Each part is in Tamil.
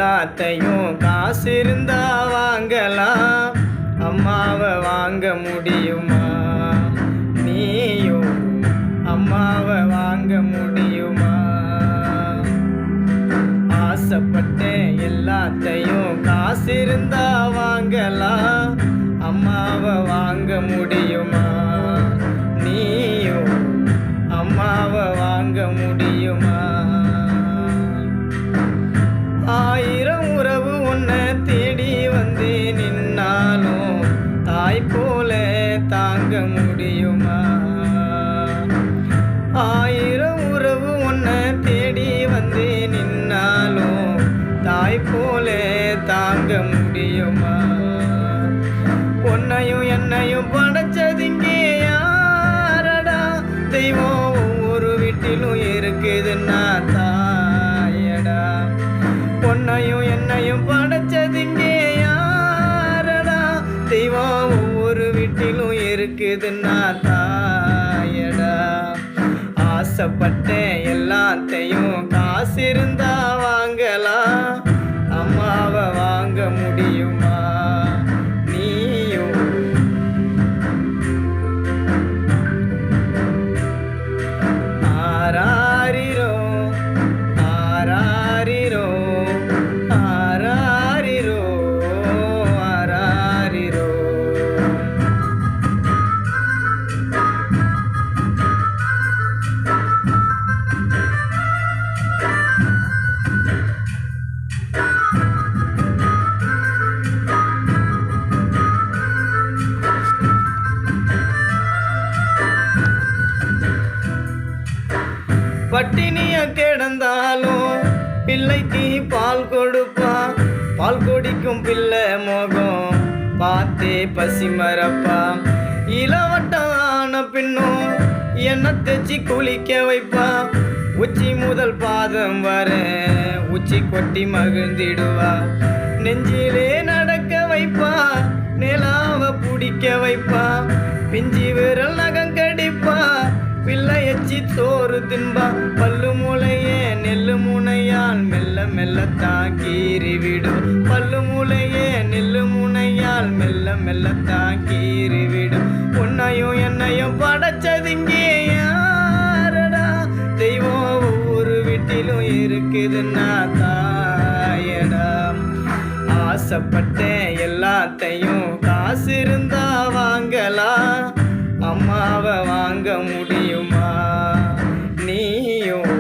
எல்லாத்தையும் காசு இருந்தா வாங்கலாம், அம்மாவை வாங்க முடியுமா? நீயும் அம்மாவை வாங்க முடியுமா? ஆசைப்பட்டேன் எல்லாத்தையும் காசு இருந்தா வாங்கலாம், அம்மாவை வாங்க முடியுமா? நீயும் அம்மாவை வாங்க முடியுமா? ஆயிரம் உறவு உன்னை தேடி வந்து நின்னாலும் தாய் போல தாங்க முடியுமா? ஆயிரம் உறவு உன்னை தேடி வந்து நின்னாலும் தாய் போல தாங்க முடியுமா? உன்னையும் என்னையும் படைச்சதிங்கே யாரடா? தெய்வம் ஒவ்வொரு வீட்டிலும் இருக்குதுன்னா தாயடா. உன்னையும் என்னையும் படைச்சதிங்கே யாரடா? தெய்வம் ஒவ்வொரு வீட்டிலும் இருக்குதுன்னா தாயடா. ஆசைப்பட்டேன் எல்லாத்தையும் காசு இருந்தா வாங்கலாம், அம்மாவை வாங்க முடியுமா? நீயும் ஆராரிரோ ஆராரிரோ ஆராரிரோ ஆராரிரோ. பட்டினிய கிடந்தாலும் பிள்ளைக்கு பால் கொடுப்பா, பால் குடிக்கும் பிள்ளை முகம் பார்த்தே பசி மறப்பா. இளவட்டம் ஆன பின்னும் என்ன தேச்சி குளிக்க வைப்பா, உச்சி முதல் பாதம் வர உச்சி கொட்டி மகிழ்ந்திடுவா. நெஞ்சிலே நடக்க வைப்பா, நிலாவை பிடிக்க வைப்பா, பிஞ்சி விரல் நகம் கடிப்பா, பிள்ளையச்சி சோறு தின்பா. பல்லு முளையே நெல்லு முனையால் மெல்ல மெல்ல தாக்கீறி விடும், பல்லு முளையே நெல்லு முனையால் மெல்ல மெல்ல தாக்கீறி விடும். உன்னையும் என்னையும் படைச்சதிங்கே யாரடா? தெய்வம் ஒவ்வொரு வீட்டிலும் இருக்குதுன்னா தாயடா. ஆசைப்பட்டேன் எல்லாத்தையும் காசு இருந்தா வாங்கலாம், அம்மாவை வாங்க முடியுமா? நீயும்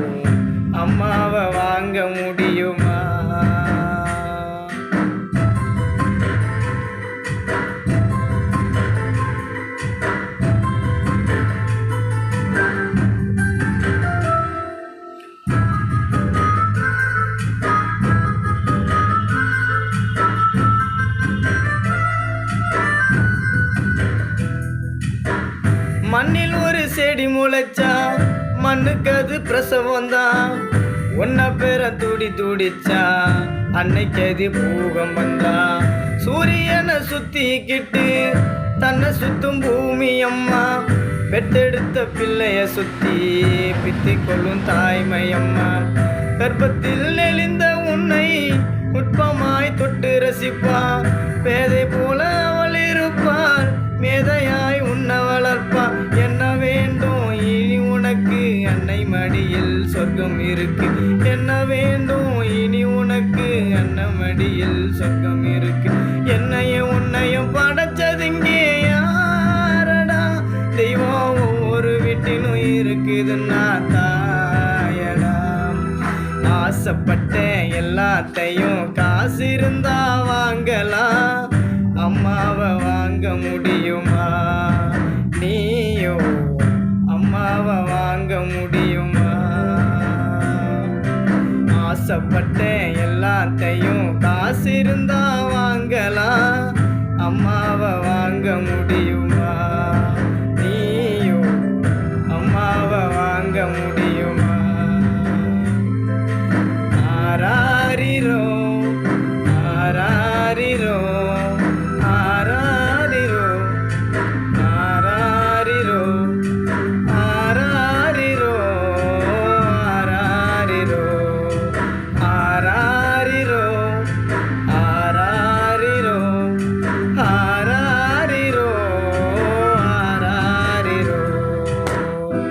அம்மாவை வாங்க முடியுமா? மண்ணில் ஒரு செடி முளைச்சா மண்ணுக்கு அது பிரசவம் தான், உன்னை பேர துடி துடிச்சா அன்னைக்கு அது பூகம் வந்தா. சூரியனை சுத்திக்கிட்டு தன்னை சுத்தும் பூமி அம்மா, பெற்றெடுத்த பிள்ளைய சுத்தி பித்தி கொள்ளும் தாய்மை அம்மா. கர்ப்பத்தில் நெளிந்த உன்னை நுட்பமாய் தொட்டு ரசிப்பா, பேதை போல அவள் இருப்பாள், மேதையாய் உன்னை வளர்ப்பா. என்ன வேண்டும் இனி உனக்கு? அன்னை மடியில் சொர்க்கம் இருக்கு. என்ன வேண்டும் இனி உனக்கு? அன்னை மடியில் சொர்க்கம் இருக்கு. என்னையும் உன்னையும் படைச்சதிங்கே யாரடா? தெய்வம் ஒவ்வொரு வீட்டிலும் இருக்குதுன்னா தாயடா. ஆசைப்பட்டேன் எல்லாத்தையும் காசு இருந்தா வாங்கலாம், அம்மாவை வாங்க முடியுமா? நீயும் அம்மாவை வாங்க முடியுமா? ஆசைப்பட்டேன் எல்லாத்தையும் காசு இருந்தா வாங்கலாம், அம்மாவை வாங்க முடியுமா?